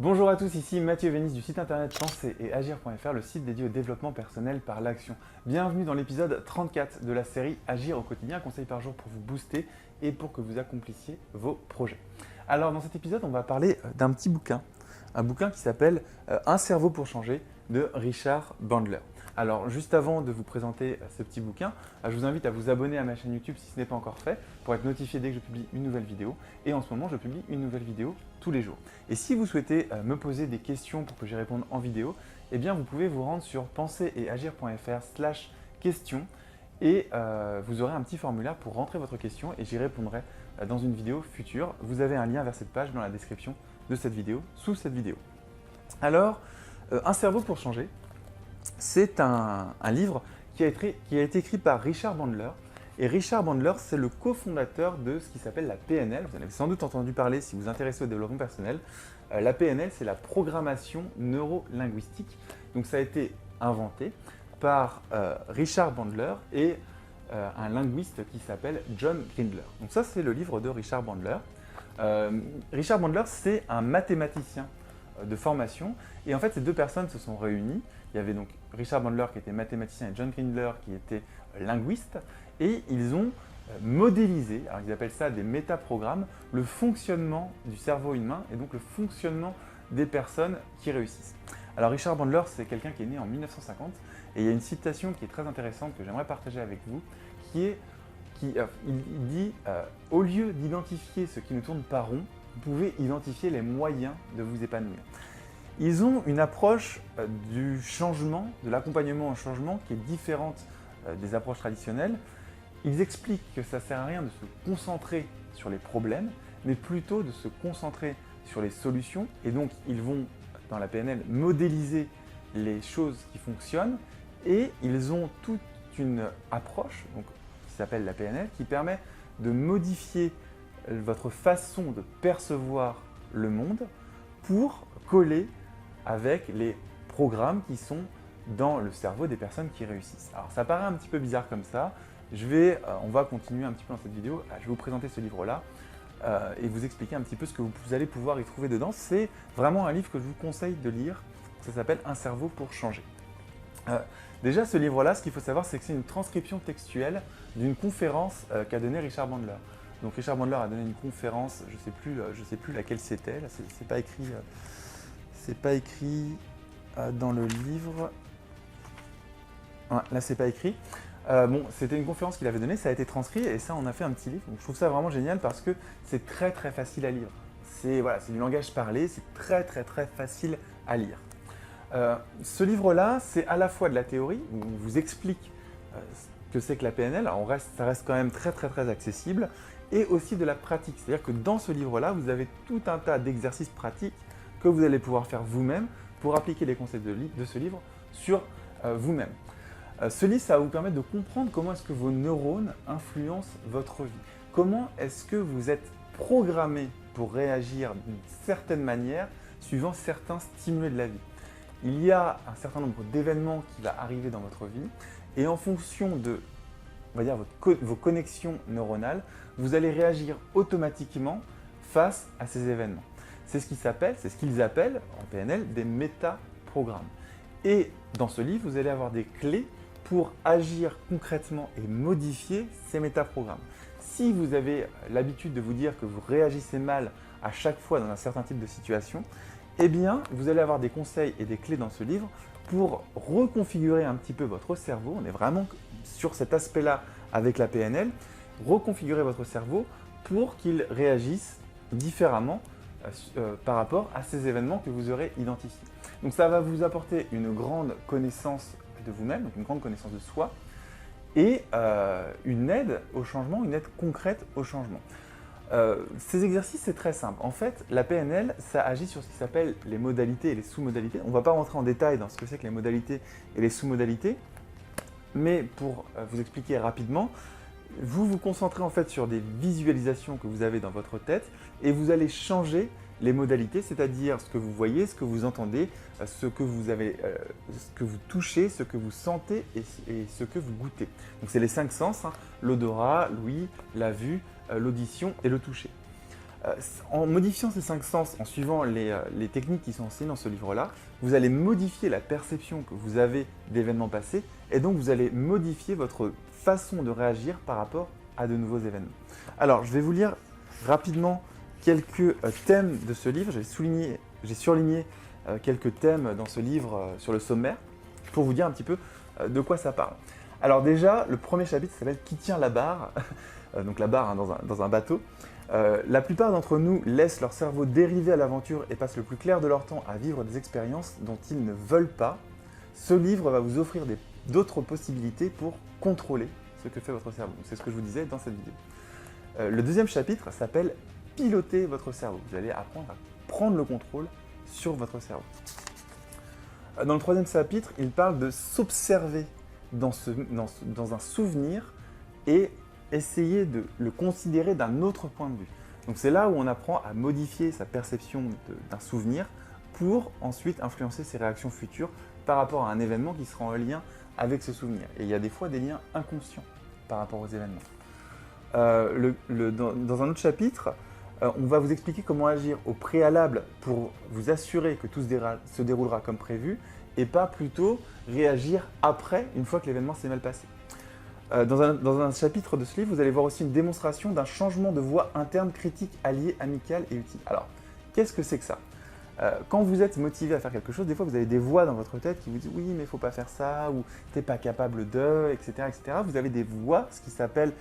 Bonjour à tous, ici Mathieu Vénis du site internet penser et agir.fr, le site dédié au développement personnel par l'action. Bienvenue dans l'épisode 34 de la série Agir au quotidien, un conseil par jour pour vous booster et pour que vous accomplissiez vos projets. Alors dans cet épisode, on va parler d'un petit bouquin, un bouquin qui s'appelle Un cerveau pour changer de Richard Bandler. Alors juste avant de vous présenter ce petit bouquin, je vous invite à vous abonner à ma chaîne YouTube si ce n'est pas encore fait pour être notifié dès que je publie une nouvelle vidéo. Et en ce moment, je publie une nouvelle vidéo tous les jours. Et si vous souhaitez me poser des questions pour que j'y réponde en vidéo, eh bien vous pouvez vous rendre sur penseretegir.fr/questions et vous aurez un petit formulaire pour rentrer votre question et j'y répondrai dans une vidéo future. Vous avez un lien vers cette page dans la description de cette vidéo, sous cette vidéo. Alors, Un cerveau pour changer, c'est un livre qui a été écrit par Richard Bandler. Et Richard Bandler, c'est le cofondateur de ce qui s'appelle la PNL. Vous en avez sans doute entendu parler si vous vous intéressez au développement personnel. La PNL, c'est la programmation neuro-linguistique. Donc ça a été inventé par Richard Bandler et un linguiste qui s'appelle John Grindler. Donc ça, c'est le livre de Richard Bandler. Richard Bandler, c'est un mathématicien de formation. Et en fait, ces deux personnes se sont réunies. Il y avait donc Richard Bandler qui était mathématicien et John Grindler qui était linguiste. Et ils ont modélisé, alors ils appellent ça des métaprogrammes, le fonctionnement du cerveau humain et donc le fonctionnement des personnes qui réussissent. Alors Richard Bandler, c'est quelqu'un qui est né en 1950 et il y a une citation qui est très intéressante que j'aimerais partager avec vous, il dit au lieu d'identifier ce qui ne tourne pas rond, vous pouvez identifier les moyens de vous épanouir. Ils ont une approche du changement, de l'accompagnement au changement qui est différente des approches traditionnelles. Ils expliquent que ça ne sert à rien de se concentrer sur les problèmes, mais plutôt de se concentrer sur les solutions. Et donc, ils vont, dans la PNL, modéliser les choses qui fonctionnent et ils ont toute une approche qui s'appelle la PNL, qui permet de modifier votre façon de percevoir le monde pour coller avec les programmes qui sont dans le cerveau des personnes qui réussissent. Alors ça paraît un petit peu bizarre comme ça, on va continuer un petit peu dans cette vidéo, je vais vous présenter ce livre-là et vous expliquer un petit peu ce que vous allez pouvoir y trouver dedans. C'est vraiment un livre que je vous conseille de lire, ça s'appelle Un cerveau pour changer. Déjà ce livre-là, ce qu'il faut savoir, c'est que c'est une transcription textuelle d'une conférence qu'a donnée Richard Bandler. Donc Richard Bandler a donné une conférence, je ne sais plus laquelle c'était, là c'est pas écrit dans le livre. Là, c'est pas écrit. C'était une conférence qu'il avait donnée, ça a été transcrit et ça, on a fait un petit livre. Donc, je trouve ça vraiment génial parce que c'est très très facile à lire. C'est du langage parlé, c'est très très très facile à lire. Ce livre-là, c'est à la fois de la théorie, où on vous explique ce que c'est que la PNL, alors ça reste quand même très très très accessible, et aussi de la pratique. C'est-à-dire que dans ce livre-là, vous avez tout un tas d'exercices pratiques que vous allez pouvoir faire vous-même pour appliquer les concepts de ce livre sur vous-même. Ce livre, ça va vous permettre de comprendre comment est-ce que vos neurones influencent votre vie. Comment est-ce que vous êtes programmé pour réagir d'une certaine manière suivant certains stimuli de la vie. Il y a un certain nombre d'événements qui vont arriver dans votre vie et en fonction de vos connexions neuronales, vous allez réagir automatiquement face à ces événements. C'est ce qu'ils appellent en PNL des métaprogrammes. Et dans ce livre, vous allez avoir des clés pour agir concrètement et modifier ces métaprogrammes. Si vous avez l'habitude de vous dire que vous réagissez mal à chaque fois dans un certain type de situation, eh bien, vous allez avoir des conseils et des clés dans ce livre pour reconfigurer un petit peu votre cerveau. On est vraiment sur cet aspect-là avec la PNL. Reconfigurer votre cerveau pour qu'il réagisse différemment par rapport à ces événements que vous aurez identifiés. Donc ça va vous apporter une grande connaissance de vous-même, donc une grande connaissance de soi, et une aide au changement, une aide concrète au changement. Ces exercices, c'est très simple. En fait, la PNL, ça agit sur ce qui s'appelle les modalités et les sous-modalités. On ne va pas rentrer en détail dans ce que c'est que les modalités et les sous-modalités, mais pour vous expliquer rapidement, vous vous concentrez en fait sur des visualisations que vous avez dans votre tête et vous allez changer les modalités, c'est-à-dire ce que vous voyez, ce que vous entendez, ce que vous touchez, ce que vous sentez et ce que vous goûtez. Donc c'est les 5 sens, l'odorat, l'ouïe, la vue, l'audition et le toucher. En modifiant ces 5 sens, en suivant les techniques qui sont enseignées dans ce livre-là, vous allez modifier la perception que vous avez d'événements passés et donc vous allez modifier votre façon de réagir par rapport à de nouveaux événements. Alors, je vais vous lire rapidement quelques thèmes de ce livre. J'ai surligné quelques thèmes dans ce livre sur le sommaire pour vous dire un petit peu de quoi ça parle. Alors déjà, le premier chapitre s'appelle « Qui tient la barre ?» donc la barre hein, dans un bateau. La plupart d'entre nous laissent leur cerveau dériver à l'aventure et passent le plus clair de leur temps à vivre des expériences dont ils ne veulent pas. Ce livre va vous offrir d'autres possibilités pour contrôler ce que fait votre cerveau. C'est ce que je vous disais dans cette vidéo. Le deuxième chapitre s'appelle « Piloter votre cerveau ». Vous allez apprendre à prendre le contrôle sur votre cerveau. Dans le troisième chapitre, il parle de s'observer dans un souvenir et essayer de le considérer d'un autre point de vue. Donc c'est là où on apprend à modifier sa perception d'un souvenir pour ensuite influencer ses réactions futures par rapport à un événement qui sera en lien avec ce souvenir. Et il y a des fois des liens inconscients par rapport aux événements. Dans un autre chapitre, on va vous expliquer comment agir au préalable pour vous assurer que tout se déroulera comme prévu et pas plutôt réagir après, une fois que l'événement s'est mal passé. Dans un chapitre de ce livre, vous allez voir aussi une démonstration d'un changement de voix interne critique, allié, amical et utile. Alors, qu'est-ce que c'est que ça? Quand vous êtes motivé à faire quelque chose, des fois vous avez des voix dans votre tête qui vous disent « oui, mais il ne faut pas faire ça » ou « t'es pas capable de », etc., etc. Vous avez des voix, ce qui s'appelle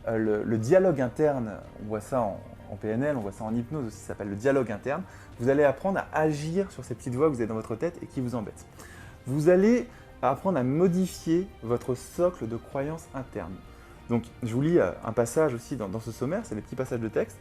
le dialogue interne. On voit ça en PNL, on voit ça en hypnose aussi, ça s'appelle le dialogue interne. Vous allez apprendre à agir sur ces petites voix que vous avez dans votre tête et qui vous embêtent. Vous allez apprendre à modifier votre socle de croyances internes. Donc, je vous lis un passage aussi dans ce sommaire, c'est des petits passages de texte.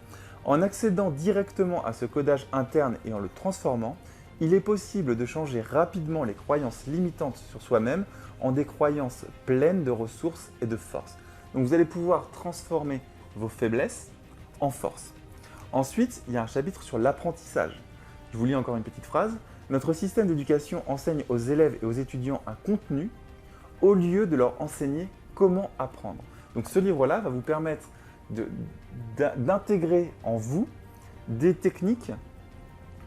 En accédant directement à ce codage interne et en le transformant, il est possible de changer rapidement les croyances limitantes sur soi-même en des croyances pleines de ressources et de force. Donc, vous allez pouvoir transformer vos faiblesses en force. Ensuite, il y a un chapitre sur l'apprentissage. Je vous lis encore une petite phrase. Notre système d'éducation enseigne aux élèves et aux étudiants un contenu au lieu de leur enseigner comment apprendre. Donc ce livre-là va vous permettre d'intégrer en vous des techniques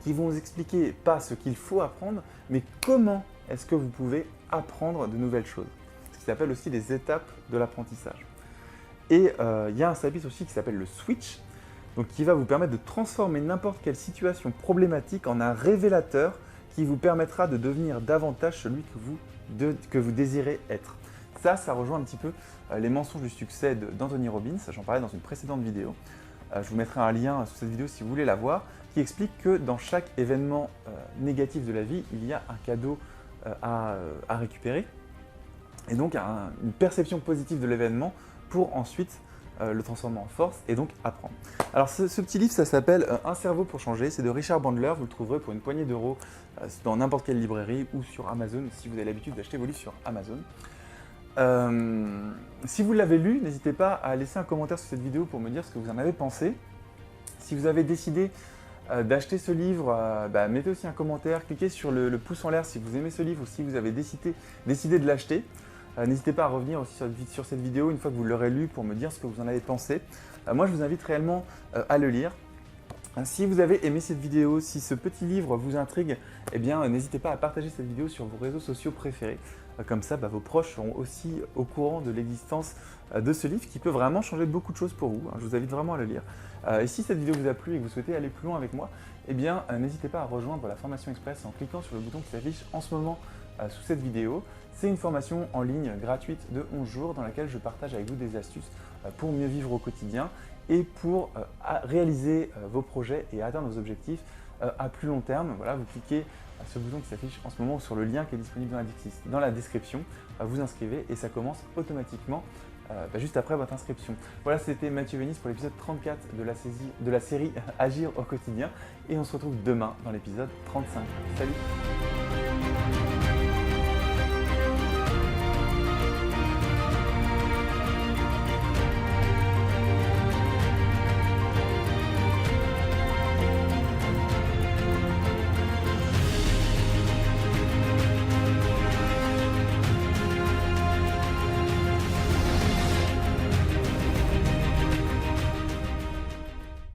qui vont vous expliquer pas ce qu'il faut apprendre, mais comment est-ce que vous pouvez apprendre de nouvelles choses. Ce qui s'appelle aussi les étapes de l'apprentissage. Et il y a un chapitre aussi qui s'appelle le switch, donc qui va vous permettre de transformer n'importe quelle situation problématique en un révélateur qui vous permettra de devenir davantage celui que vous désirez être. Ça rejoint un petit peu les mensonges du succès d'Anthony Robbins, j'en parlais dans une précédente vidéo. Je vous mettrai un lien sous cette vidéo si vous voulez la voir, qui explique que dans chaque événement négatif de la vie, il y a un cadeau à récupérer, et donc une perception positive de l'événement pour ensuite le transformer en force et donc apprendre. Alors ce petit livre, ça s'appelle Un cerveau pour changer, c'est de Richard Bandler, vous le trouverez pour une poignée d'euros dans n'importe quelle librairie ou sur Amazon si vous avez l'habitude d'acheter vos livres sur Amazon. Si vous l'avez lu, n'hésitez pas à laisser un commentaire sous cette vidéo pour me dire ce que vous en avez pensé. Si vous avez décidé d'acheter ce livre, mettez aussi un commentaire, cliquez sur le pouce en l'air si vous aimez ce livre ou si vous avez décidé de l'acheter. N'hésitez pas à revenir aussi sur cette vidéo une fois que vous l'aurez lu pour me dire ce que vous en avez pensé. Moi, je vous invite réellement à le lire. Si vous avez aimé cette vidéo, si ce petit livre vous intrigue, eh bien, n'hésitez pas à partager cette vidéo sur vos réseaux sociaux préférés. Comme ça, vos proches seront aussi au courant de l'existence de ce livre qui peut vraiment changer beaucoup de choses pour vous. Je vous invite vraiment à le lire. Et si cette vidéo vous a plu et que vous souhaitez aller plus loin avec moi, eh bien, n'hésitez pas à rejoindre la formation express en cliquant sur le bouton qui s'affiche en ce moment sous cette vidéo. C'est une formation en ligne gratuite de 11 jours dans laquelle je partage avec vous des astuces pour mieux vivre au quotidien et pour réaliser vos projets et atteindre vos objectifs à plus long terme. Voilà, vous cliquez sur le bouton qui s'affiche en ce moment ou sur le lien qui est disponible dans la description, vous inscrivez et ça commence automatiquement juste après votre inscription. Voilà, c'était Mathieu Vénis pour l'épisode 34 de la série Agir au quotidien et on se retrouve demain dans l'épisode 35. Salut!